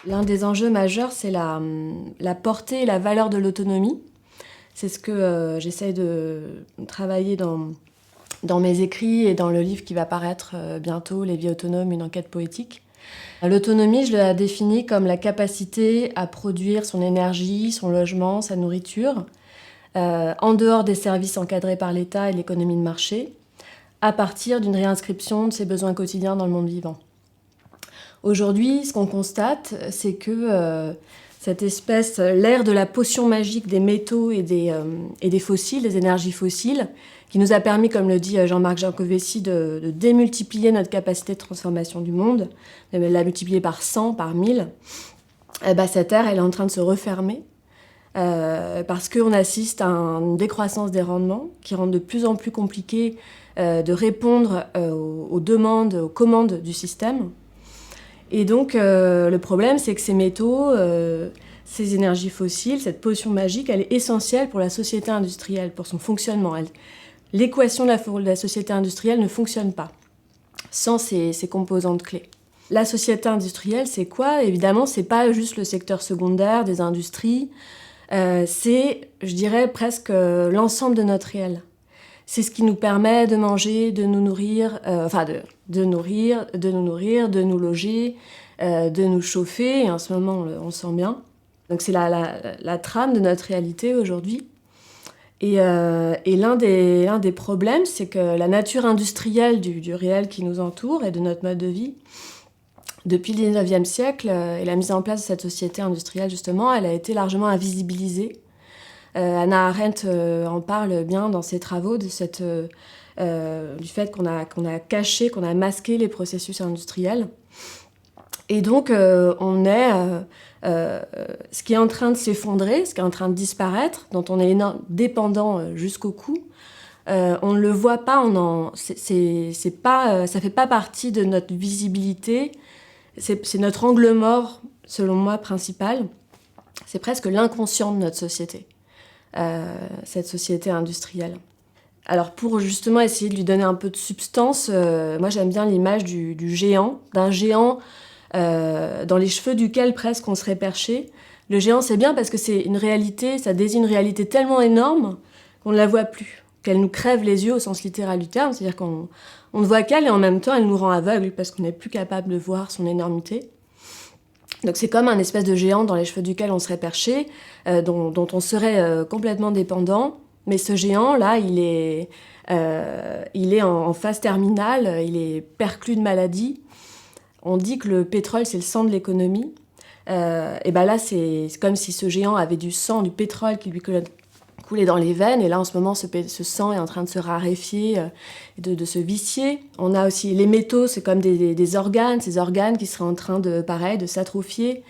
L'un des enjeux majeurs, c'est la portée et la valeur de l'autonomie. C'est ce que j'essaye de travailler dans mes écrits et dans le livre qui va paraître bientôt, Les vies autonomes, une enquête poétique. L'autonomie, je la définis comme la capacité à produire son énergie, son logement, sa nourriture, en dehors des services encadrés par l'État et l'économie de marché, à partir d'une réinscription de ses besoins quotidiens dans le monde vivant. Aujourd'hui, ce qu'on constate, c'est que cette espèce, l'ère de la potion magique des métaux et des fossiles, des énergies fossiles, qui nous a permis, comme le dit Jean-Marc Jancovici, de démultiplier notre capacité de transformation du monde, de la multiplier par 100, par 1000, cette ère, elle est en train de se refermer parce qu'on assiste à une décroissance des rendements qui rend de plus en plus compliqué de répondre aux demandes, aux commandes du système. Et donc, le problème, c'est que ces métaux, ces énergies fossiles, cette potion magique, elle est essentielle pour la société industrielle, pour son fonctionnement. L'équation de la société industrielle ne fonctionne pas sans ces composantes clés. La société industrielle, c'est quoi ? Évidemment, c'est pas juste le secteur secondaire des industries, c'est, je dirais, presque l'ensemble de notre réel. C'est ce qui nous permet de manger, de nous nourrir, de nous loger, de nous chauffer. Et en ce moment, on le sent bien. Donc c'est la trame de notre réalité aujourd'hui. Et l'un des problèmes, c'est que la nature industrielle du réel qui nous entoure et de notre mode de vie, depuis le 19e siècle et la mise en place de cette société industrielle, justement, elle a été largement invisibilisée. Hannah Arendt en parle bien dans ses travaux de du fait qu'on a caché, qu'on a masqué les processus industriels. Et donc, ce qui est en train de s'effondrer, ce qui est en train de disparaître, dont on est dépendant jusqu'au cou, on ne le voit pas, ça fait pas partie de notre visibilité, c'est notre angle mort, selon moi, principal. C'est presque l'inconscient de notre société. Cette société industrielle. Alors pour justement essayer de lui donner un peu de substance, moi j'aime bien l'image d'un géant dans les cheveux duquel presque on serait perché. Le géant, c'est bien parce que c'est une réalité, ça désigne une réalité tellement énorme qu'on ne la voit plus, qu'elle nous crève les yeux au sens littéral du terme, c'est-à-dire qu'on ne voit qu'elle et en même temps elle nous rend aveugles parce qu'on n'est plus capable de voir son énormité. Donc c'est comme un espèce de géant dans les cheveux duquel on serait perché, dont on serait complètement dépendant. Mais ce géant-là, il est en phase terminale, il est perclus de maladies. On dit que le pétrole, c'est le sang de l'économie. Et là, c'est comme si ce géant avait du sang, du pétrole qui lui coulait dans les veines. Et là, en ce moment, ce sang est en train de se raréfier, de se vicier. On a aussi les métaux, c'est comme des organes, ces organes qui seraient en train de s'atrophier.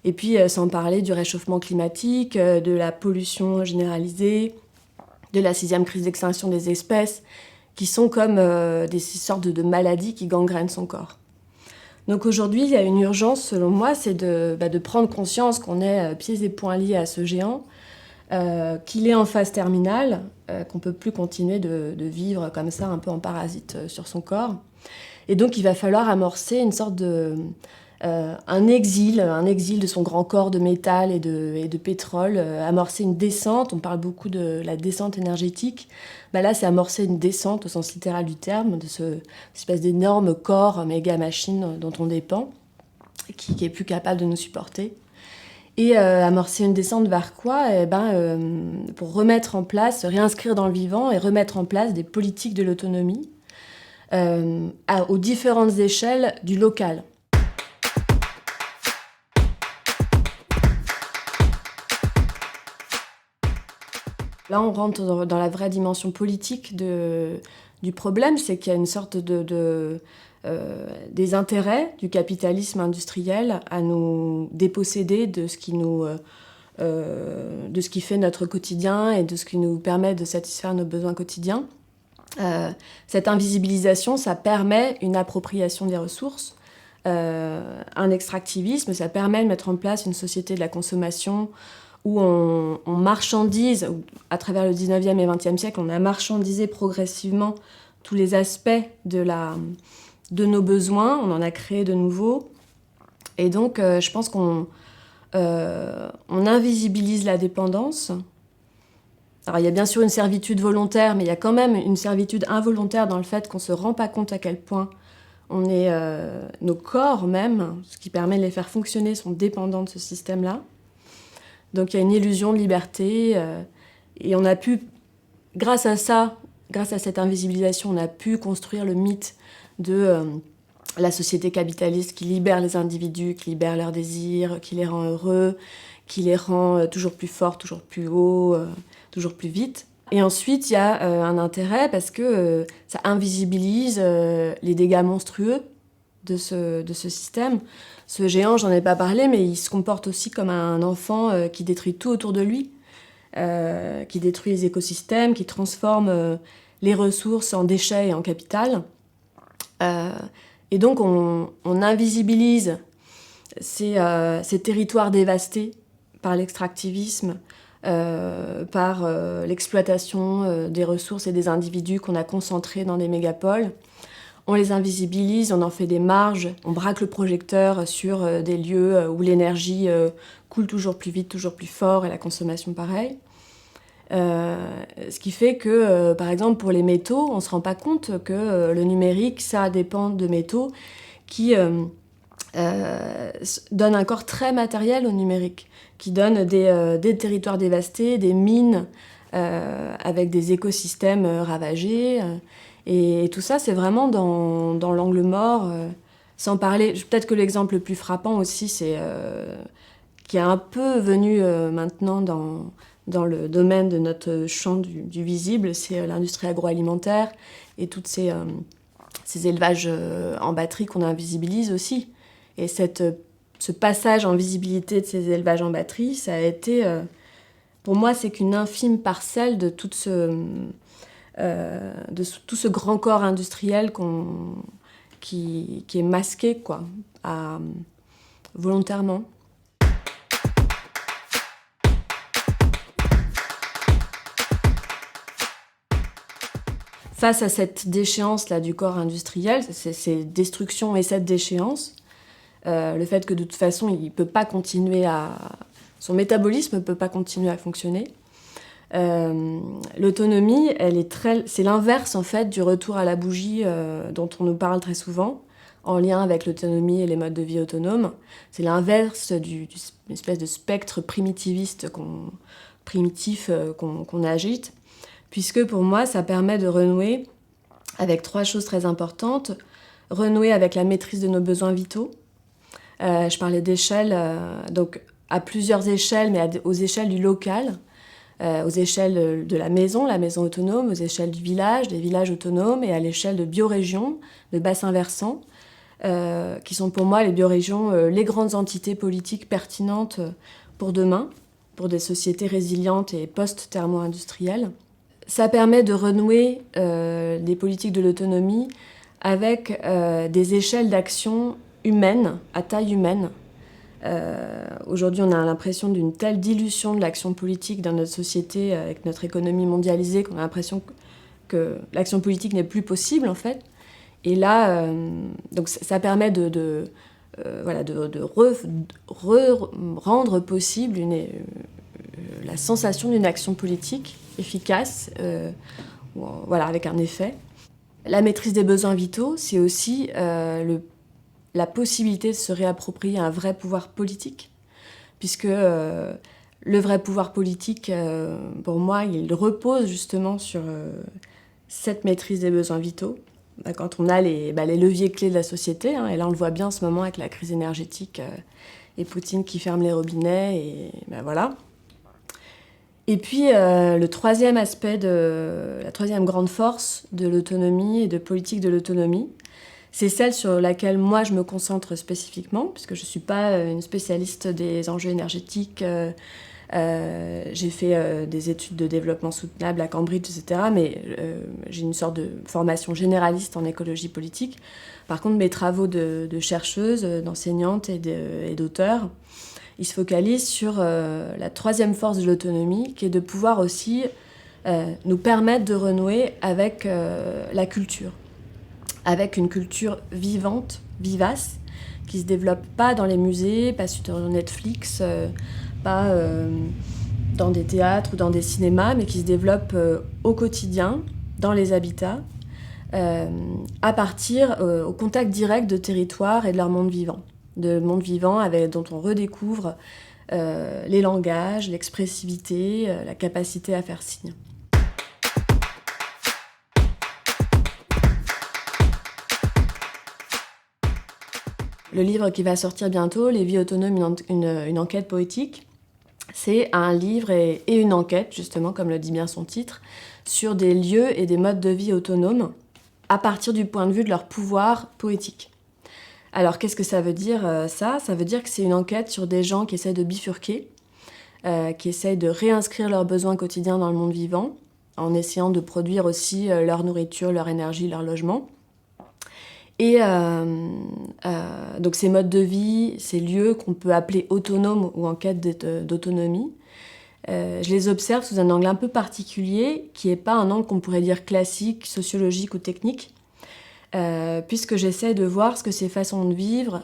Et puis, sans parler du réchauffement climatique, de la pollution généralisée, de la 6e crise d'extinction des espèces, qui sont comme des sortes de maladies qui gangrènent son corps. Donc aujourd'hui, il y a une urgence, selon moi, c'est de prendre conscience qu'on est pieds et poings liés à ce géant, qu'il est en phase terminale, qu'on ne peut plus continuer de vivre comme ça, un peu en parasite sur son corps. Et donc il va falloir amorcer une sorte un exil de son grand corps de métal et de pétrole, amorcer une descente. On parle beaucoup de la descente énergétique. Là, c'est amorcer une descente au sens littéral du terme, de cette espèce d'énorme corps, méga machine dont on dépend, qui est plus capable de nous supporter. Et amorcer une descente vers quoi ? Pour remettre en place, réinscrire dans le vivant et remettre en place des politiques de l'autonomie aux différentes échelles du local. Là, on rentre dans la vraie dimension politique du problème, c'est qu'il y a une sorte des intérêts du capitalisme industriel à nous déposséder de ce qui fait notre quotidien et de ce qui nous permet de satisfaire nos besoins quotidiens. Cette invisibilisation, ça permet une appropriation des ressources, un extractivisme, ça permet de mettre en place une société de la consommation où on marchandise, à travers le 19e et 20e siècle, on a marchandisé progressivement tous les aspects de nos besoins, on en a créé de nouveaux. Et donc, je pense on invisibilise la dépendance. Alors, il y a bien sûr une servitude volontaire, mais il y a quand même une servitude involontaire dans le fait qu'on ne se rend pas compte à quel point nos corps même, ce qui permet de les faire fonctionner, sont dépendants de ce système-là. Donc il y a une illusion de liberté, et on a pu, grâce à ça, grâce à cette invisibilisation, on a pu construire le mythe de la société capitaliste qui libère les individus, qui libère leurs désirs, qui les rend heureux, qui les rend toujours plus forts, toujours plus hauts, toujours plus vite. Et ensuite, il y a un intérêt parce que ça invisibilise les dégâts monstrueux de ce système. Ce géant, j'en ai pas parlé, mais il se comporte aussi comme un enfant qui détruit tout autour de lui, qui détruit les écosystèmes, qui transforme les ressources en déchets et en capital. Et donc, on invisibilise ces territoires dévastés par l'extractivisme, par l'exploitation des ressources et des individus qu'on a concentrés dans des mégapoles. On les invisibilise, on en fait des marges, on braque le projecteur sur des lieux où l'énergie coule toujours plus vite, toujours plus fort, et la consommation pareil. Ce qui fait que, par exemple, pour les métaux, on ne se rend pas compte que le numérique, ça dépend de métaux qui donnent un corps très matériel au numérique, qui donnent des territoires dévastés, des mines avec des écosystèmes ravagés. Et tout ça, c'est vraiment dans l'angle mort. Sans parler, peut-être que l'exemple le plus frappant aussi, c'est qui est un peu venu maintenant dans le domaine de notre champ du visible, c'est l'industrie agroalimentaire et tous ces élevages en batterie qu'on invisibilise aussi. Et ce passage en visibilité de ces élevages en batterie, ça a été, pour moi, c'est qu'une infime parcelle de tout ce grand corps industriel qui est masqué, quoi, volontairement. Face à cette déchéance-là du corps industriel, ces destructions et cette déchéance, le fait que de toute façon, son métabolisme ne peut pas continuer à fonctionner. L'autonomie, c'est l'inverse en fait du retour à la bougie dont on nous parle très souvent, en lien avec l'autonomie et les modes de vie autonomes. C'est l'inverse d'une espèce de spectre primitif qu'on agite, puisque pour moi, ça permet de renouer avec 3 choses très importantes. Renouer avec la maîtrise de nos besoins vitaux. Je parlais d'échelle, donc à plusieurs échelles, mais aux échelles du local, aux échelles de la maison autonome, aux échelles du village, des villages autonomes, et à l'échelle de biorégions, de bassins versants, qui sont pour moi les biorégions, les grandes entités politiques pertinentes pour demain, pour des sociétés résilientes et post-thermo-industrielles. Ça permet de renouer des politiques de l'autonomie avec des échelles d'action humaines, à taille humaine. Aujourd'hui, on a l'impression d'une telle dilution de l'action politique dans notre société, avec notre économie mondialisée, qu'on a l'impression que l'action politique n'est plus possible, en fait. Et là, donc ça permet de rendre possible la sensation d'une action politique efficace, avec un effet. La maîtrise des besoins vitaux, c'est aussi la possibilité de se réapproprier un vrai pouvoir politique, puisque le vrai pouvoir politique, pour moi, il repose justement sur cette maîtrise des besoins vitaux. Quand on a les leviers clés de la société, et là on le voit bien en ce moment avec la crise énergétique et Poutine qui ferme les robinets, et voilà. Et puis le troisième aspect, la troisième grande force de l'autonomie et de politique de l'autonomie, c'est celle sur laquelle moi je me concentre spécifiquement, puisque je ne suis pas une spécialiste des enjeux énergétiques. J'ai fait des études de développement soutenable à Cambridge, etc. Mais j'ai une sorte de formation généraliste en écologie politique. Par contre, mes travaux de chercheuse, d'enseignante et d'auteur, ils se focalisent sur la troisième force de l'autonomie, qui est de pouvoir aussi nous permettre de renouer avec la culture. Avec une culture vivante vivace, qui ne se développe pas dans les musées, pas sur Netflix, pas dans des théâtres ou dans des cinémas, mais qui se développe au quotidien, dans les habitats, à partir, au contact direct de territoires et de leur monde vivant. De monde vivant dont on redécouvre les langages, l'expressivité, la capacité à faire signe. Le livre qui va sortir bientôt, Les vies autonomes, une enquête poétique, c'est un livre et une enquête, justement, comme le dit bien son titre, sur des lieux et des modes de vie autonomes à partir du point de vue de leur pouvoir poétique. Alors, qu'est-ce que ça veut dire, ça ? Ça veut dire que c'est une enquête sur des gens qui essaient de bifurquer, qui essayent de réinscrire leurs besoins quotidiens dans le monde vivant, en essayant de produire aussi leur nourriture, leur énergie, leur logement. Et donc ces modes de vie, ces lieux qu'on peut appeler autonomes ou en quête d'autonomie, je les observe sous un angle un peu particulier, qui n'est pas un angle qu'on pourrait dire classique, sociologique ou technique, puisque j'essaie de voir ce que ces façons de vivre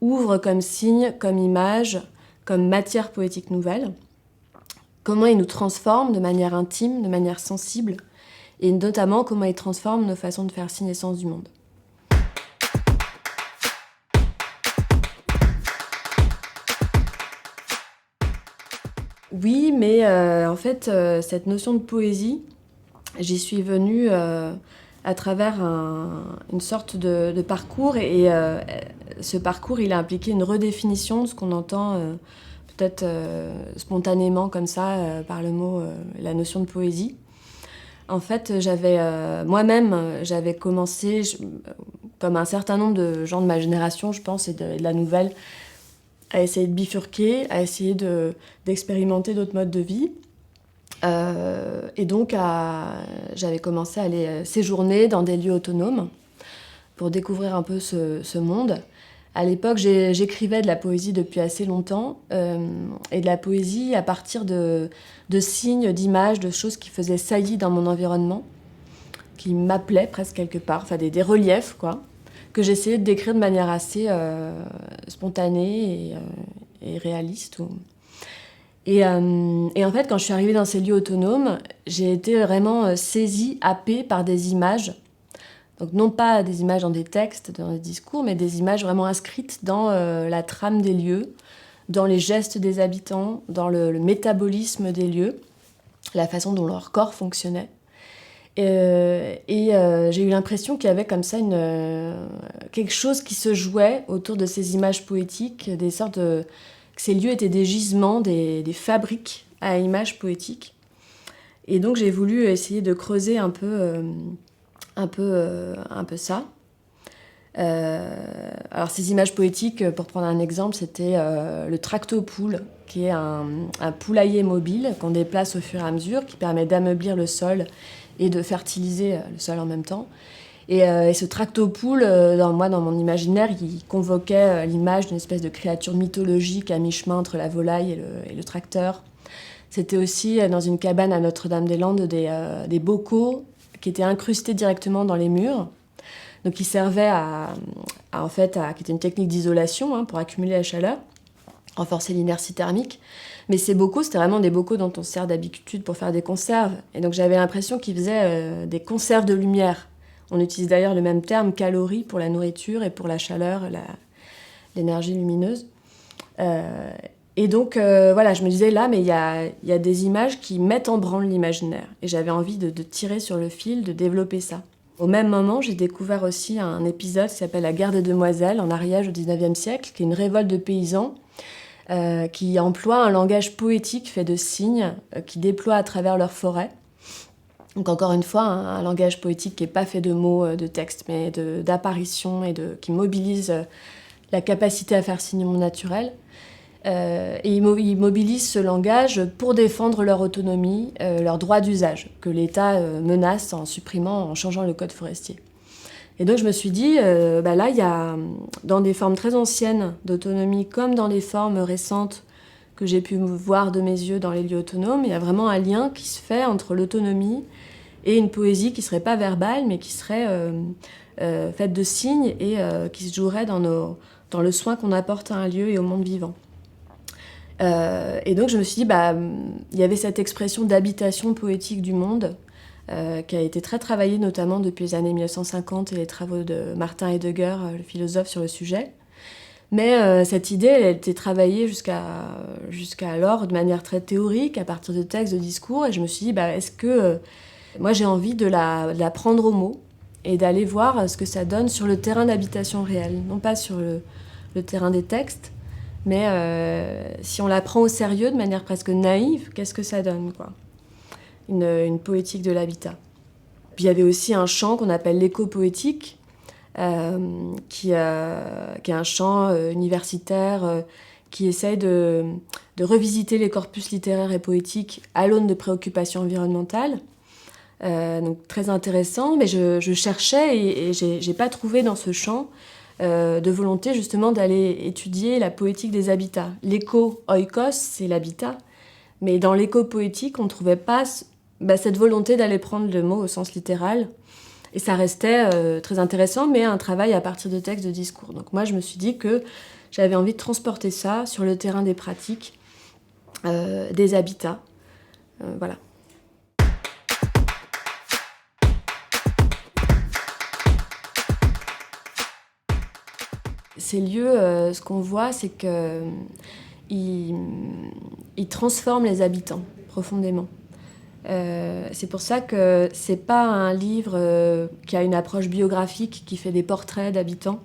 ouvrent comme signe, comme image, comme matière poétique nouvelle, comment ils nous transforment de manière intime, de manière sensible, et notamment comment ils transforment nos façons de faire signe et sens du monde. Oui, mais en fait, cette notion de poésie, j'y suis venue à travers une sorte de parcours. Et ce parcours, il a impliqué une redéfinition de ce qu'on entend peut-être spontanément comme ça par le mot, la notion de poésie. En fait, moi-même, j'avais commencé, comme un certain nombre de gens de ma génération, je pense, et de la nouvelle, à essayer de bifurquer, à essayer d'expérimenter d'autres modes de vie. Et donc, j'avais commencé à aller séjourner dans des lieux autonomes pour découvrir un peu ce monde. À l'époque, j'écrivais de la poésie depuis assez longtemps, et de la poésie à partir de signes, d'images, de choses qui faisaient saillie dans mon environnement, qui m'appelaient presque quelque part, enfin des reliefs, quoi, que j'essayais de décrire de manière assez spontanée et réaliste. Et en fait, quand je suis arrivée dans ces lieux autonomes, j'ai été vraiment saisie, happée par des images. Donc non pas des images dans des textes, dans des discours, mais des images vraiment inscrites dans la trame des lieux, dans les gestes des habitants, dans le métabolisme des lieux, la façon dont leur corps fonctionnait. J'ai eu l'impression qu'il y avait comme ça quelque chose qui se jouait autour de ces images poétiques, que ces lieux étaient des gisements, des fabriques à images poétiques. Et donc j'ai voulu essayer de creuser un peu ça. Alors ces images poétiques, pour prendre un exemple, c'était le tractopoule, qui est un poulailler mobile qu'on déplace au fur et à mesure, qui permet d'ameublir le sol et de fertiliser le sol en même temps. Et ce tractopoule, dans mon imaginaire, il convoquait l'image d'une espèce de créature mythologique à mi-chemin entre la volaille et le tracteur. C'était aussi, dans une cabane à Notre-Dame-des-Landes, des bocaux qui étaient incrustés directement dans les murs. Donc qui servaient qui était une technique d'isolation, pour accumuler la chaleur, renforcer l'inertie thermique. Mais ces bocaux, c'était vraiment des bocaux dont on sert d'habitude pour faire des conserves. Et donc j'avais l'impression qu'ils faisaient des conserves de lumière. On utilise d'ailleurs le même terme, calories, pour la nourriture et pour la chaleur, l'énergie lumineuse. Et donc, je me disais là, mais il y a des images qui mettent en branle l'imaginaire. Et j'avais envie de tirer sur le fil, de développer ça. Au même moment, j'ai découvert aussi un épisode qui s'appelle La guerre des demoiselles, en Ariège au XIXe siècle, qui est une révolte de paysans qui emploient un langage poétique fait de signes qui déploient à travers leur forêt. Donc encore une fois, un langage poétique qui n'est pas fait de mots, de textes, mais d'apparitions et qui mobilise la capacité à faire signe au monde naturel. Et ils mobilisent ce langage pour défendre leur autonomie, leur droit d'usage, que l'État menace en supprimant, en changeant le code forestier. Et donc je me suis dit, là, il y a, dans des formes très anciennes d'autonomie, comme dans les formes récentes que j'ai pu voir de mes yeux dans les lieux autonomes, il y a vraiment un lien qui se fait entre l'autonomie et une poésie qui ne serait pas verbale, mais qui serait faite de signes et qui se jouerait dans le soin qu'on apporte à un lieu et au monde vivant. Et donc je me suis dit, il y avait cette expression d'habitation poétique du monde qui a été très travaillée notamment depuis les années 1950 et les travaux de Martin Heidegger, le philosophe, sur le sujet. Mais cette idée, elle a été travaillée jusqu'à alors de manière très théorique, à partir de textes, de discours, et je me suis dit, est-ce que moi j'ai envie de la prendre au mot et d'aller voir ce que ça donne sur le terrain d'habitation réel, non pas sur le terrain des textes, mais si on la prend au sérieux de manière presque naïve, qu'est-ce que ça donne, quoi. Une poétique de l'habitat. Puis il y avait aussi un chant qu'on appelle l'éco-poétique, qui est un chant universitaire qui essaye de revisiter les corpus littéraires et poétiques à l'aune de préoccupations environnementales. Donc très intéressant, mais je cherchais et j'ai pas trouvé dans ce chant de volonté justement d'aller étudier la poétique des habitats. L'éco-oikos, c'est l'habitat, mais dans l'éco-poétique, on ne trouvait pas cette volonté d'aller prendre le mot au sens littéral. Et ça restait très intéressant, mais un travail à partir de textes de discours. Donc moi, je me suis dit que j'avais envie de transporter ça sur le terrain des pratiques, des habitats. Voilà. Ces lieux, ce qu'on voit, c'est qu'ils transforment les habitants profondément. C'est pour ça que c'est pas un livre qui a une approche biographique, qui fait des portraits d'habitants.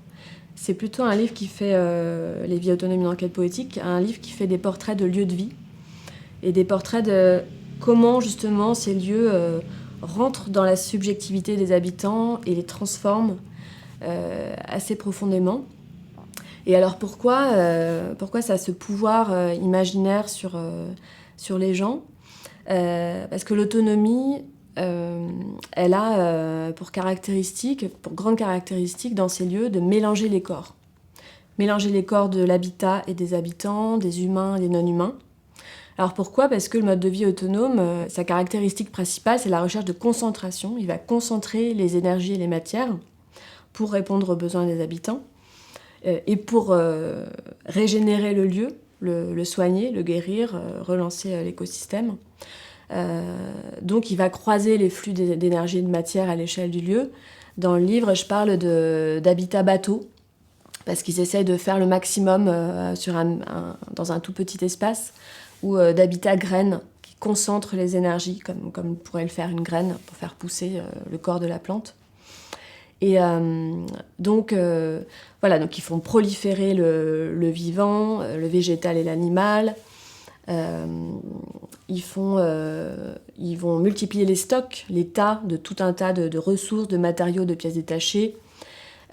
C'est plutôt un livre qui fait Les vies autonomes d'une enquête poétique, un livre qui fait des portraits de lieux de vie et des portraits de comment justement ces lieux rentrent dans la subjectivité des habitants et les transforment assez profondément. Et alors pourquoi ça a ce pouvoir imaginaire sur les gens ? Parce que l'autonomie, elle a pour grande caractéristique dans ces lieux de mélanger les corps. Mélanger les corps de l'habitat et des habitants, des humains et des non-humains. Alors pourquoi ? Parce que le mode de vie autonome, sa caractéristique principale, c'est la recherche de concentration. Il va concentrer les énergies et les matières pour répondre aux besoins des habitants et pour régénérer le lieu, le soigner, le guérir, relancer l'écosystème. Donc il va croiser les flux d'énergie et de matière à l'échelle du lieu. Dans le livre, je parle d'habitat bateau, parce qu'ils essayent de faire le maximum dans un tout petit espace, ou d'habitat graine, qui concentre les énergies, comme pourrait le faire une graine, pour faire pousser le corps de la plante. Et donc ils font proliférer le vivant, le végétal et l'animal. Ils vont multiplier les stocks, les tas de tout un tas de ressources, de matériaux, de pièces détachées.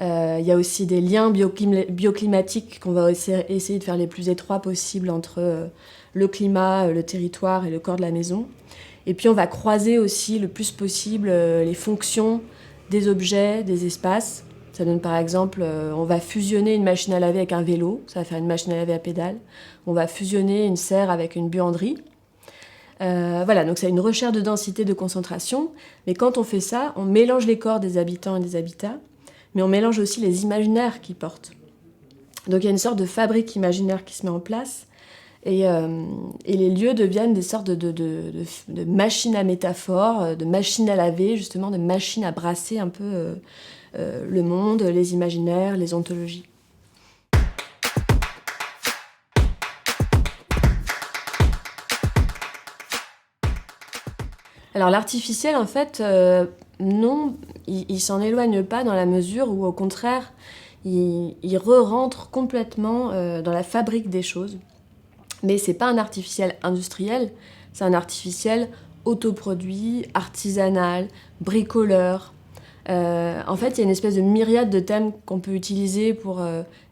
Il y a aussi des liens bioclimatiques qu'on va essayer de faire les plus étroits possibles entre le climat, le territoire et le corps de la maison. Et puis on va croiser aussi le plus possible les fonctions des objets, des espaces. Ça donne par exemple, on va fusionner une machine à laver avec un vélo, ça va faire une machine à laver à pédale. On va fusionner une serre avec une buanderie. Donc c'est une recherche de densité, de concentration. Mais quand on fait ça, on mélange les corps des habitants et des habitats, mais on mélange aussi les imaginaires qu'ils portent. Donc il y a une sorte de fabrique imaginaire qui se met en place. Et les lieux deviennent des sortes de machines à métaphores, de machines à laver, justement, de machines à brasser un peu le monde, les imaginaires, les ontologies. Alors l'artificiel, en fait, non, il s'en éloigne pas dans la mesure où, au contraire, il re-rentre complètement dans la fabrique des choses. Mais c'est pas un artificiel industriel, c'est un artificiel autoproduit, artisanal, bricoleur. En fait, il y a une espèce de myriade de thèmes qu'on peut utiliser pour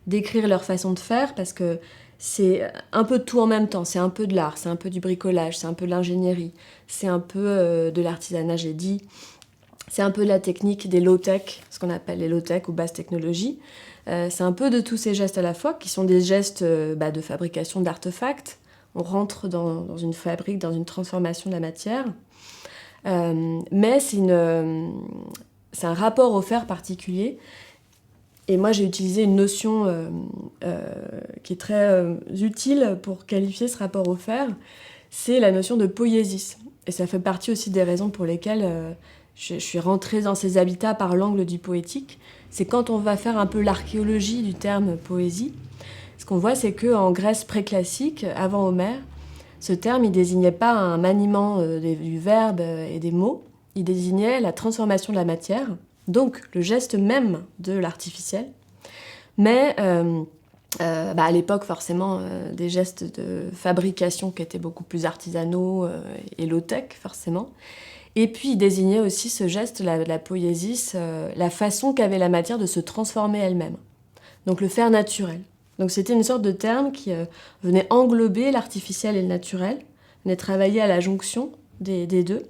décrire leur façon de faire, parce que c'est un peu de tout en même temps. C'est un peu de l'art, c'est un peu du bricolage, c'est un peu de l'ingénierie, c'est un peu de l'artisanat, j'ai dit. C'est un peu de la technique des low-tech, ce qu'on appelle les low-tech ou basses technologies. C'est un peu de tous ces gestes à la fois, qui sont des gestes de fabrication d'artefacts. On rentre dans une fabrique, dans une transformation de la matière. Mais c'est un rapport au fer particulier. Et moi, j'ai utilisé une notion qui est très utile pour qualifier ce rapport au fer, c'est la notion de poiesis. Et ça fait partie aussi des raisons pour lesquelles je suis rentrée dans ces habitats par l'angle du poétique. C'est quand on va faire un peu l'archéologie du terme poésie, ce qu'on voit, c'est qu'en Grèce préclassique, avant Homère, ce terme, il désignait pas un maniement du verbe et des mots, il désignait la transformation de la matière, donc le geste même de l'artificiel. Mais à l'époque, forcément, des gestes de fabrication qui étaient beaucoup plus artisanaux et low-tech, forcément. Et puis, il désignait aussi ce geste, la poiesis, la façon qu'avait la matière de se transformer elle-même. Donc le faire naturel. Donc c'était une sorte de terme qui venait englober l'artificiel et le naturel, venait travailler à la jonction des deux.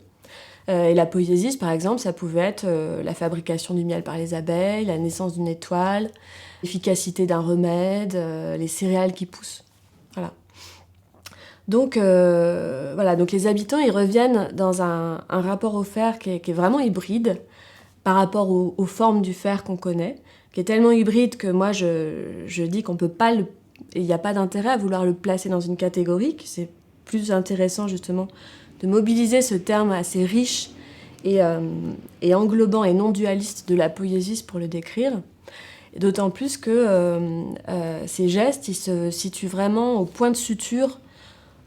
Et la poiesis, par exemple, ça pouvait être la fabrication du miel par les abeilles, la naissance d'une étoile, l'efficacité d'un remède, les céréales qui poussent. Voilà. Donc, donc les habitants, ils reviennent dans un rapport au fer qui est vraiment hybride par rapport aux formes du fer qu'on connaît, qui est tellement hybride que moi, je dis qu'on peut pas il n'y a pas d'intérêt à vouloir le placer dans une catégorie, que c'est plus intéressant justement de mobiliser ce terme assez riche et englobant et non dualiste de la poiesis pour le décrire. Et d'autant plus que ces gestes, ils se situent vraiment au point de suture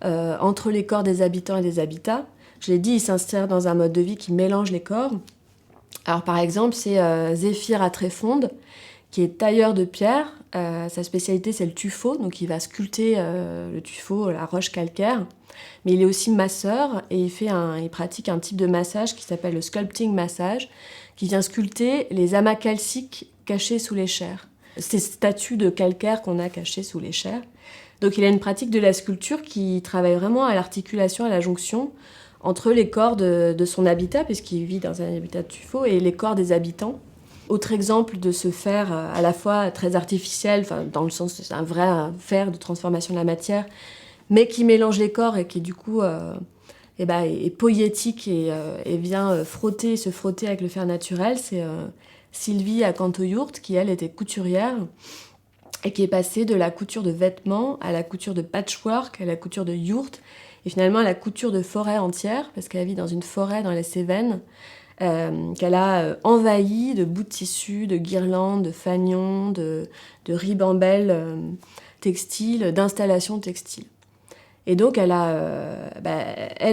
entre les corps des habitants et des habitats. Je l'ai dit, ils s'insèrent dans un mode de vie qui mélange les corps. Alors par exemple, c'est Zéphyr à Tréfonde, qui est tailleur de pierre. Sa spécialité, c'est le tuffeau, donc il va sculpter le tuffeau, la roche calcaire. Mais il est aussi masseur et il pratique un type de massage qui s'appelle le sculpting massage, qui vient sculpter les amas calciques cachés sous les chairs. Ces statues de calcaire qu'on a cachées sous les chairs. Donc il a une pratique de la sculpture qui travaille vraiment à l'articulation, à la jonction entre les corps de son habitat, puisqu'il vit dans un habitat de tuffeau, et les corps des habitants. Autre exemple de ce fer à la fois très artificiel, dans le sens c'est un vrai fer de transformation de la matière, mais qui mélange les corps et qui du coup est poétique et vient se frotter avec le fer naturel, c'est Sylvie à Cantoyourt, qui elle était couturière et qui est passée de la couture de vêtements à la couture de patchwork, à la couture de yourte, et finalement à la couture de forêt entière, parce qu'elle vit dans une forêt dans les Cévennes, qu'elle a envahie de bouts de tissu, de guirlandes, de fanions, de ribambelles textiles, d'installations textiles. Et donc elle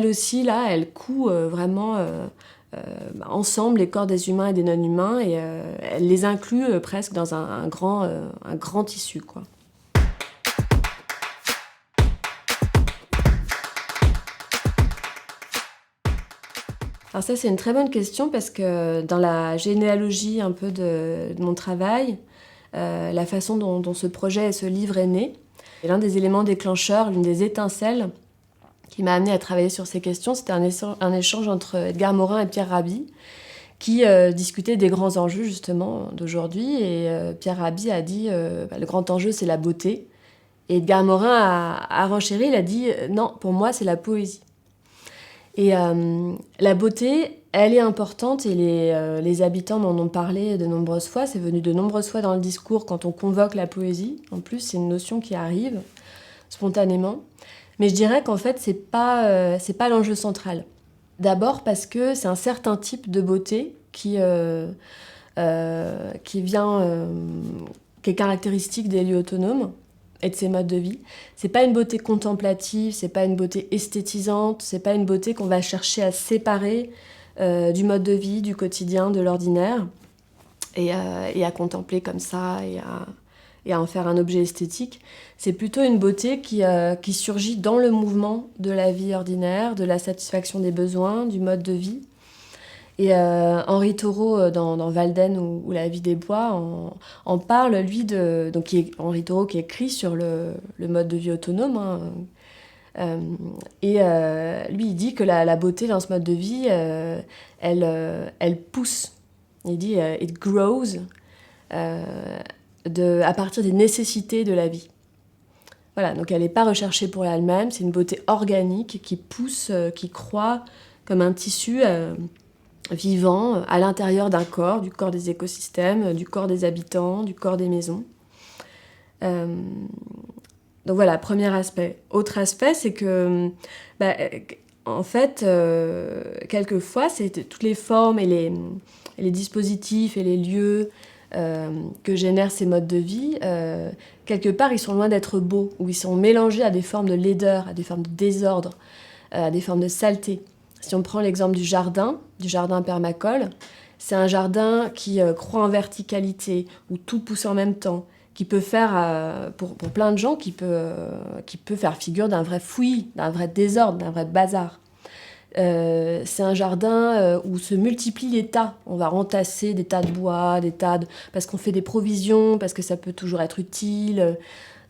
aussi, là, elle coud vraiment ensemble les corps des humains et des non-humains, et elle les inclut presque dans un grand tissu, quoi. Alors ça, c'est une très bonne question parce que dans la généalogie un peu de mon travail, la façon dont ce projet et ce livre est né, et l'un des éléments déclencheurs, l'une des étincelles qui m'a amenée à travailler sur ces questions, c'était un échange entre Edgar Morin et Pierre Rabhi, qui discutaient des grands enjeux justement d'aujourd'hui. Et Pierre Rabhi a dit le grand enjeu, c'est la beauté. Et Edgar Morin a renchéri, il a dit non, pour moi, c'est la poésie. Et la beauté, elle est importante et les habitants m'en ont parlé de nombreuses fois. C'est venu de nombreuses fois dans le discours quand on convoque la poésie. En plus, c'est une notion qui arrive spontanément. Mais je dirais qu'en fait, c'est pas l'enjeu central. D'abord parce que c'est un certain type de beauté qui est caractéristique des lieux autonomes et de ses modes de vie. C'est pas une beauté contemplative, c'est pas une beauté esthétisante, c'est pas une beauté qu'on va chercher à séparer du mode de vie, du quotidien, de l'ordinaire, et à contempler comme ça, et à en faire un objet esthétique. C'est plutôt une beauté qui surgit dans le mouvement de la vie ordinaire, de la satisfaction des besoins, du mode de vie. Et Henri Thoreau, dans Walden ou La vie des bois, en parle, lui, Henri Thoreau qui écrit sur le mode de vie autonome. Lui, il dit que la beauté dans ce mode de vie, elle pousse. Il dit « it grows » à partir des nécessités de la vie. Voilà, donc elle n'est pas recherchée pour elle-même, c'est une beauté organique qui pousse, qui croît comme un tissu vivant à l'intérieur d'un corps, du corps des écosystèmes, du corps des habitants, du corps des maisons. Donc voilà, premier aspect. Autre aspect, c'est que, en fait, quelquefois, c'est toutes les formes et les dispositifs et les lieux que génèrent ces modes de vie, quelque part, ils sont loin d'être beaux, ou ils sont mélangés à des formes de laideur, à des formes de désordre, à des formes de saleté. Si on prend l'exemple du jardin permacole, c'est un jardin qui croît en verticalité, où tout pousse en même temps, qui peut faire, pour plein de gens, qui peut faire figure d'un vrai fouillis, d'un vrai désordre, d'un vrai bazar. C'est un jardin où se multiplient les tas. On va entasser des tas de bois, parce qu'on fait des provisions, parce que ça peut toujours être utile.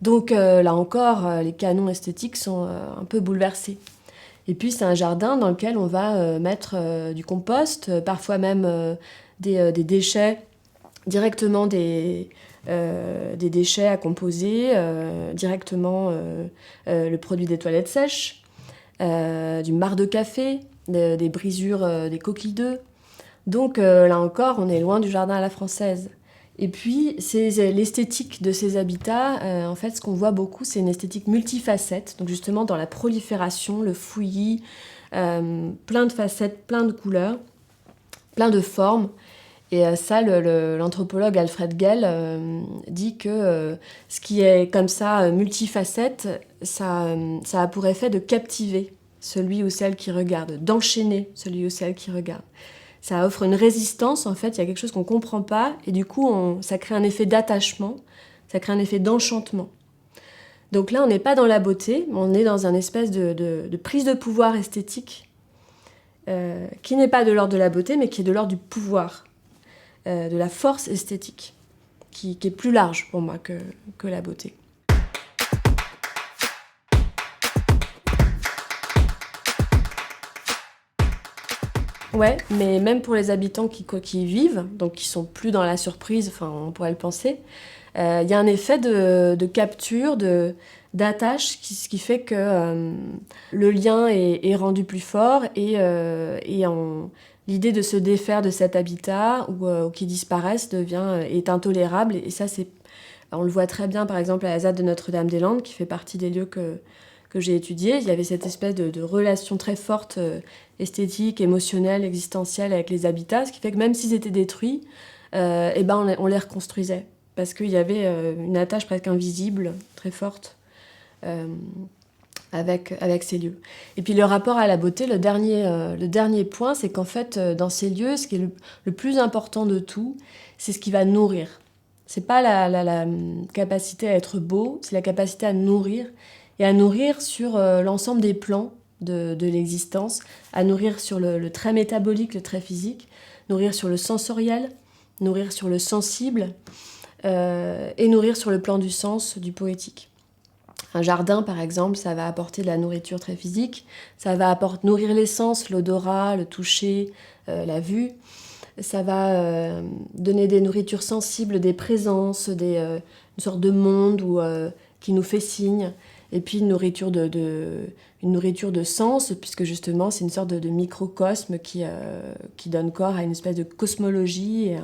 Donc là encore, les canons esthétiques sont un peu bouleversés. Et puis c'est un jardin dans lequel on va mettre du compost, parfois même des déchets, directement des déchets à composer, directement le produit des toilettes sèches, du marc de café, des brisures des coquilles d'œufs. Donc là encore, on est loin du jardin à la française. Et puis, l'esthétique de ces habitats, en fait, ce qu'on voit beaucoup, c'est une esthétique multifacette. Donc justement, dans la prolifération, le fouillis, plein de facettes, plein de couleurs, plein de formes. Et ça, l'anthropologue Alfred Gell dit que ce qui est comme ça multifacette, ça a pour effet de captiver celui ou celle qui regarde, d'enchaîner celui ou celle qui regarde. Ça offre une résistance, en fait, il y a quelque chose qu'on ne comprend pas, et du coup, ça crée un effet d'attachement, ça crée un effet d'enchantement. Donc là, on n'est pas dans la beauté, on est dans une espèce de prise de pouvoir esthétique, qui n'est pas de l'ordre de la beauté, mais qui est de l'ordre du pouvoir, de la force esthétique, qui est plus large pour moi que la beauté. Ouais, mais même pour les habitants qui y vivent, donc qui sont plus dans la surprise, enfin on pourrait le penser, y a un effet de capture, d'attache, ce qui fait que le lien est rendu plus fort et l'idée de se défaire de cet habitat ou qu'il disparaisse est intolérable. Et ça, on le voit très bien par exemple à la ZAD de Notre-Dame-des-Landes, qui fait partie des lieux que j'ai étudié. Il y avait cette espèce de relation très forte, esthétique, émotionnelle, existentielle avec les habitats, ce qui fait que même s'ils étaient détruits, on les reconstruisait. Parce qu'il y avait une attache presque invisible, très forte, avec ces lieux. Et puis le rapport à la beauté, le dernier point, c'est qu'en fait, dans ces lieux, ce qui est le plus important de tout, c'est ce qui va nourrir. C'est pas la capacité à être beau, c'est la capacité à nourrir, et à nourrir sur l'ensemble des plans de l'existence, à nourrir sur le trait métabolique, le trait physique, nourrir sur le sensoriel, nourrir sur le sensible, et nourrir sur le plan du sens, du poétique. Un jardin, par exemple, ça va apporter de la nourriture très physique, ça va nourrir les sens, l'odorat, le toucher, la vue. Ça va donner des nourritures sensibles, des présences, une sorte de monde qui nous fait signe. Et puis une nourriture de sens, puisque justement c'est une sorte de microcosme qui donne corps à une espèce de cosmologie et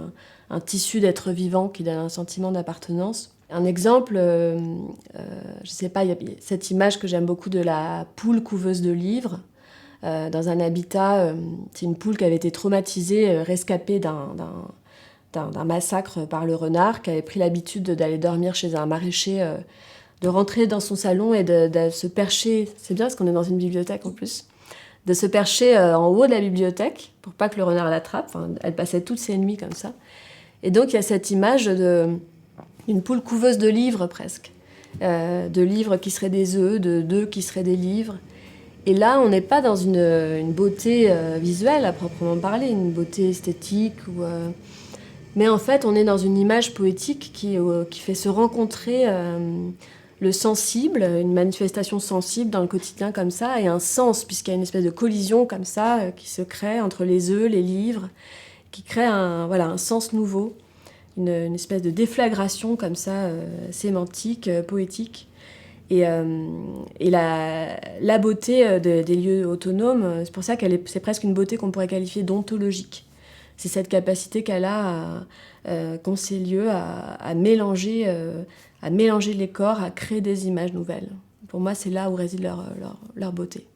un tissu d'être vivant qui donne un sentiment d'appartenance. Un exemple, je sais pas, il y a cette image que j'aime beaucoup de la poule couveuse de livres. Dans un habitat, c'est une poule qui avait été traumatisée, rescapée d'un massacre par le renard, qui avait pris l'habitude d'aller dormir chez un maraîcher, de rentrer dans son salon et de se percher, c'est bien parce qu'on est dans une bibliothèque en plus, de se percher en haut de la bibliothèque pour pas que le renard l'attrape. Enfin, elle passait toutes ses nuits comme ça. Et donc il y a cette image d'une poule couveuse de livres presque, de livres qui seraient des œufs, d'œufs qui seraient des livres. Et là, on n'est pas dans une beauté visuelle à proprement parler, une beauté esthétique, mais en fait, on est dans une image poétique qui fait se rencontrer le sensible, une manifestation sensible dans le quotidien comme ça, et un sens, puisqu'il y a une espèce de collision comme ça qui se crée entre les œufs, les livres, qui crée un sens nouveau, une espèce de déflagration comme ça, sémantique, poétique. Et la beauté des lieux autonomes, c'est pour ça c'est presque une beauté qu'on pourrait qualifier d'ontologique. C'est cette capacité qu'elle a, qu'ont ces lieux, à mélanger les corps, à créer des images nouvelles. Pour moi, c'est là où réside leur beauté.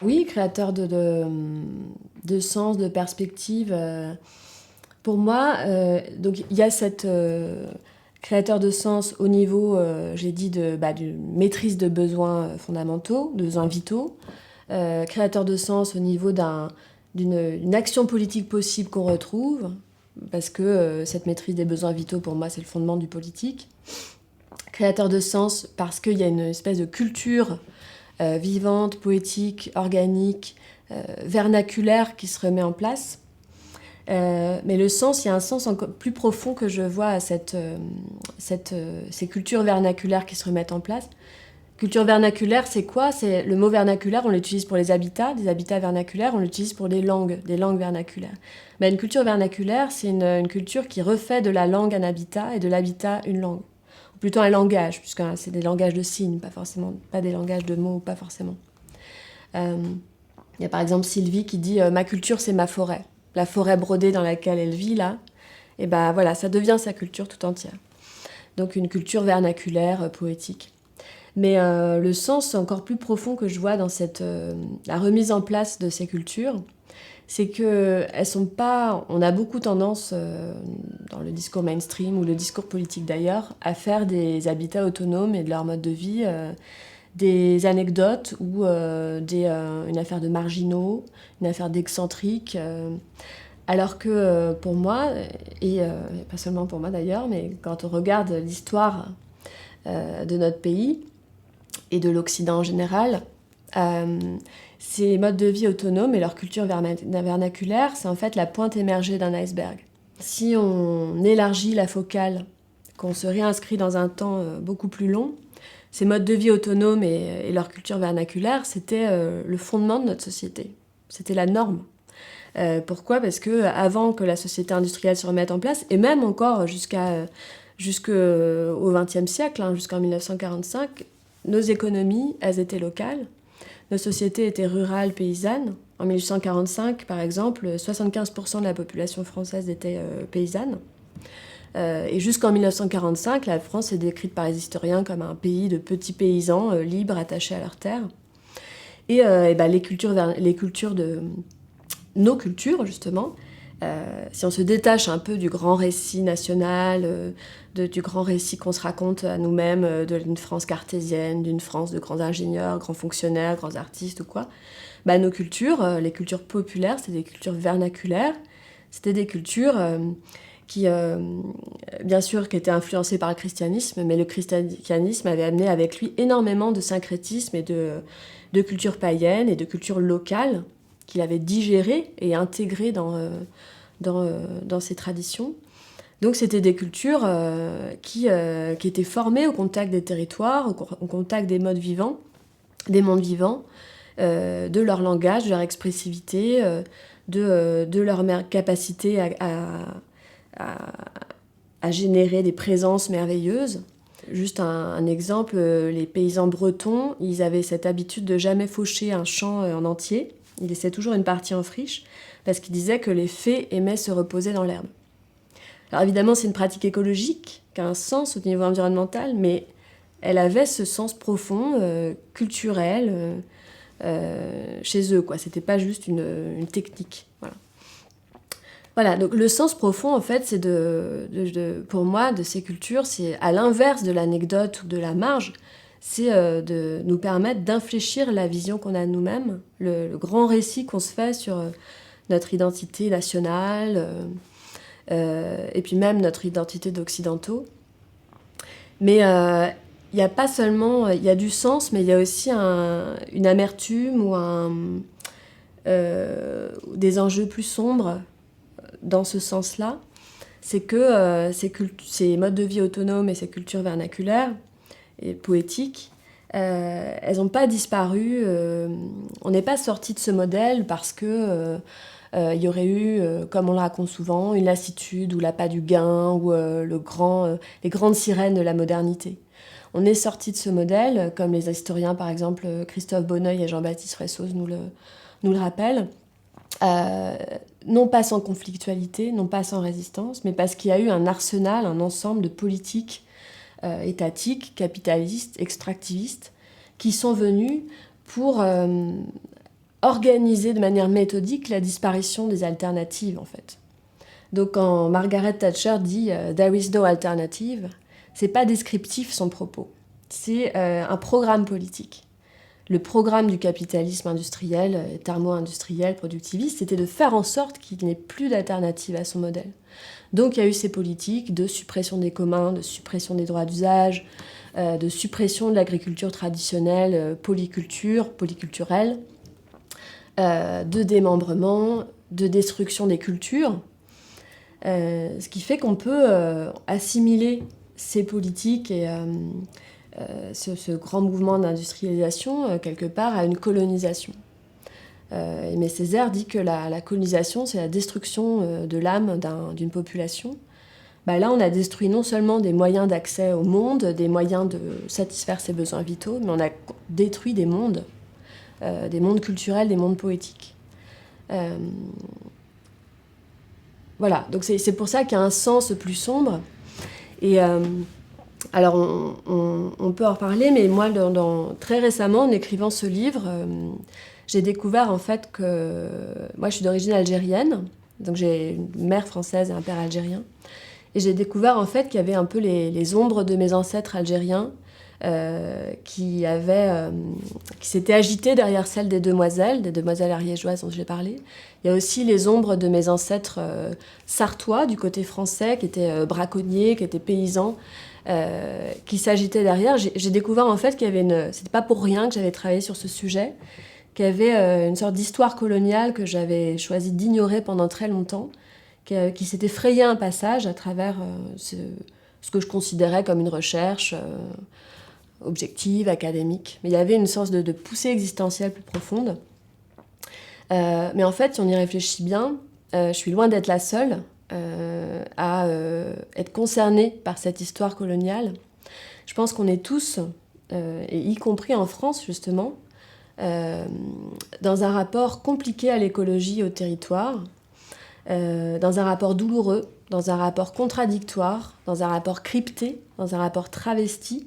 Oui, créateur de sens, de perspective. Pour moi, donc il y a cette créateur de sens au niveau, j'ai dit, de maîtrise de besoins fondamentaux, de besoins vitaux. Créateur de sens au niveau d'une action politique possible qu'on retrouve, parce que cette maîtrise des besoins vitaux, pour moi, c'est le fondement du politique. Créateur de sens parce qu'il y a une espèce de culture vivante, poétique, organique, vernaculaire qui se remet en place. Mais le sens, il y a un sens encore plus profond que je vois à ces cultures vernaculaires qui se remettent en place. Culture vernaculaire, c'est quoi? C'est le mot vernaculaire, on l'utilise pour les habitats, des habitats vernaculaires, on l'utilise pour des langues vernaculaires. Mais une culture vernaculaire, c'est une culture qui refait de la langue un habitat et de l'habitat une langue. Ou plutôt un langage, puisque c'est des langages de signes, pas des langages de mots, pas forcément. Il y a par exemple Sylvie qui dit « Ma culture, c'est ma forêt ». La forêt brodée dans laquelle elle vit, là, et ben voilà, ça devient sa culture tout entière. Donc une culture vernaculaire, poétique. Mais le sens encore plus profond que je vois dans la remise en place de ces cultures, c'est qu'elles sont pas... On a beaucoup tendance, dans le discours mainstream ou le discours politique d'ailleurs, à faire des habitats autonomes et de leur mode de vie des anecdotes ou une affaire de marginaux, une affaire d'excentriques. Alors que pour moi, et pas seulement pour moi d'ailleurs, mais quand on regarde l'histoire de notre pays et de l'Occident en général, ces modes de vie autonomes et leur culture vernaculaire, c'est en fait la pointe émergée d'un iceberg. Si on élargit la focale, qu'on se réinscrit dans un temps beaucoup plus long, ces modes de vie autonomes et leur culture vernaculaire, c'était le fondement de notre société. C'était la norme. Pourquoi ? Parce qu'avant que la société industrielle se remette en place, et même encore jusqu'au XXe siècle, jusqu'en 1945, nos économies, elles étaient locales. Nos sociétés étaient rurales, paysannes. En 1845, par exemple, 75% de la population française était paysanne. Et jusqu'en 1945, la France est décrite par les historiens comme un pays de petits paysans libres, attachés à leurs terres. Et nos cultures, justement, si on se détache un peu du grand récit national, du grand récit qu'on se raconte à nous-mêmes, d'une France cartésienne, d'une France de grands ingénieurs, grands fonctionnaires, grands artistes ou quoi, nos cultures, les cultures populaires, c'était des cultures vernaculaires, c'était des cultures qui, bien sûr, qui étaient influencées par le christianisme, mais le christianisme avait amené avec lui énormément de syncrétisme et de culture païenne et de culture locale qu'il avait digéré et intégré dans ses traditions. Donc c'était des cultures qui étaient formées au contact des territoires, au contact des mondes vivants, de leur langage, de leur expressivité, de leur capacité à générer des présences merveilleuses. Juste un exemple, les paysans bretons, ils avaient cette habitude de jamais faucher un champ en entier. Ils laissaient toujours une partie en friche, parce qu'ils disaient que les fées aimaient se reposer dans l'herbe. Alors évidemment, c'est une pratique écologique, qui a un sens au niveau environnemental, mais elle avait ce sens profond, culturel, chez eux, quoi. C'était pas juste une technique. Voilà, donc le sens profond, en fait, c'est pour moi, de ces cultures, c'est à l'inverse de l'anecdote ou de la marge, c'est de nous permettre d'infléchir la vision qu'on a de nous-mêmes, le grand récit qu'on se fait sur notre identité nationale, et puis même notre identité d'occidentaux. Mais il n'y a pas seulement... Il y a du sens, mais il y a aussi une amertume ou des enjeux plus sombres dans ce sens-là. C'est que ces modes de vie autonomes et ces cultures vernaculaires et poétiques, elles n'ont pas disparu. On n'est pas sorti de ce modèle parce que il y aurait eu, comme on le raconte souvent, une lassitude ou l'appât du gain ou les grandes sirènes de la modernité. On est sorti de ce modèle, comme les historiens par exemple Christophe Bonneuil et Jean-Baptiste Fressoz nous le rappellent, non pas sans conflictualité, non pas sans résistance, mais parce qu'il y a eu un arsenal, un ensemble de politiques étatiques, capitalistes, extractivistes, qui sont venus pour organiser de manière méthodique la disparition des alternatives, en fait. Donc quand Margaret Thatcher dit « There is no alternative », c'est pas descriptif son propos, c'est un programme politique. Le programme du capitalisme industriel, thermo-industriel, productiviste, c'était de faire en sorte qu'il n'ait plus d'alternative à son modèle. Donc il y a eu ces politiques de suppression des communs, de suppression des droits d'usage, de suppression de l'agriculture traditionnelle, polyculturelle, de démembrement, de destruction des cultures, ce qui fait qu'on peut assimiler ces politiques et ce grand mouvement d'industrialisation, quelque part, à une colonisation. Aimé Césaire dit que la colonisation, c'est la destruction de l'âme d'une population. Là, on a détruit non seulement des moyens d'accès au monde, des moyens de satisfaire ses besoins vitaux, mais on a détruit des mondes culturels, des mondes poétiques. Voilà, donc c'est pour ça qu'il y a un sens plus sombre. Et alors, on peut en reparler, mais moi, très récemment, en écrivant ce livre, j'ai découvert en fait que... Moi, je suis d'origine algérienne, donc j'ai une mère française et un père algérien. Et j'ai découvert en fait qu'il y avait un peu les ombres de mes ancêtres algériens qui s'étaient agitées derrière celles des demoiselles ariégeoises dont j'ai parlé. Il y a aussi les ombres de mes ancêtres sartois du côté français, qui étaient braconniers, qui étaient paysans, qui s'agitaient derrière. J'ai découvert en fait qu'il y avait c'était pas pour rien que j'avais travaillé sur ce sujet, qu'il y avait une sorte d'histoire coloniale que j'avais choisi d'ignorer pendant très longtemps, qui s'était frayé un passage à travers ce que je considérais comme une recherche objective, académique. Mais il y avait une sorte de poussée existentielle plus profonde. Mais en fait, si on y réfléchit bien, je suis loin d'être la seule à être concernée par cette histoire coloniale. Je pense qu'on est tous, et y compris en France justement, dans un rapport compliqué à l'écologie, au territoire, dans un rapport douloureux, dans un rapport contradictoire, dans un rapport crypté, dans un rapport travesti,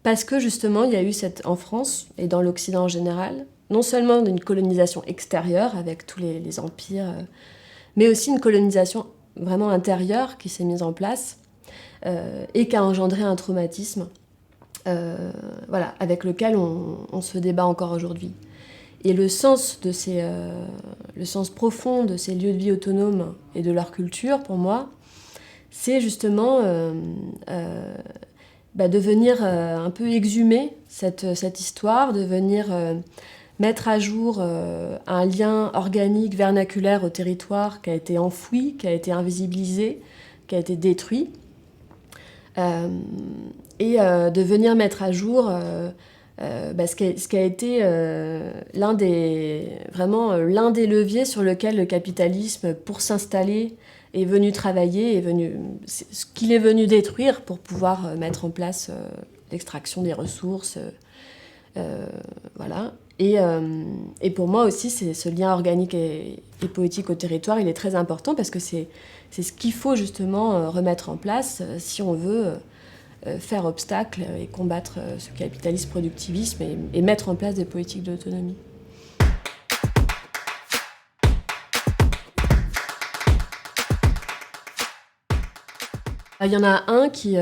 parce que justement il y a eu en France et dans l'Occident en général, non seulement une colonisation extérieure avec tous les empires, mais aussi une colonisation vraiment intérieure qui s'est mise en place et qui a engendré un traumatisme avec lequel on se débat encore aujourd'hui. Et le sens profond de ces lieux de vie autonomes et de leur culture, pour moi, c'est justement de venir un peu exhumer cette histoire, de venir mettre à jour un lien organique, vernaculaire au territoire qui a été enfoui, qui a été invisibilisé, qui a été détruit, et de venir mettre à jour ce qui a été l'un des leviers sur lequel le capitalisme, pour s'installer, est venu travailler, ce qu'il est venu détruire pour pouvoir mettre en place l'extraction des ressources. Voilà. Et pour moi aussi, ce lien organique et poétique au territoire, il est très important parce que c'est ce qu'il faut justement remettre en place si on veut faire obstacle et combattre ce capitalisme productivisme et mettre en place des politiques d'autonomie. Il y en a un qui,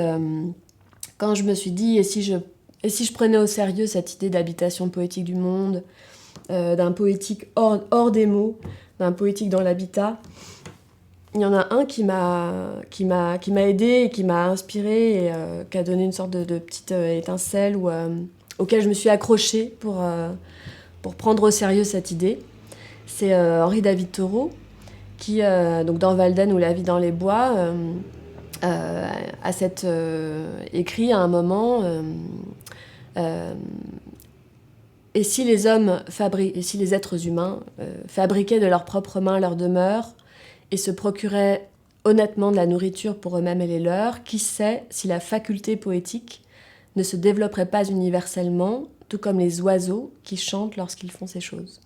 quand je me suis dit, et si je prenais au sérieux cette idée d'habitation poétique du monde, d'un poétique hors des mots, d'un poétique dans l'habitat, il y en a un qui m'a aidée et qui m'a inspirée et qui a donné une sorte de petite étincelle auquel je me suis accrochée pour prendre au sérieux cette idée. C'est Henri David Thoreau qui, donc dans Walden ou La vie dans les bois, a écrit à un moment Et si et si les êtres humains fabriquaient de leurs propres mains leur demeure et se procuraient honnêtement de la nourriture pour eux-mêmes et les leurs, qui sait si la faculté poétique ne se développerait pas universellement, tout comme les oiseaux qui chantent lorsqu'ils font ces choses.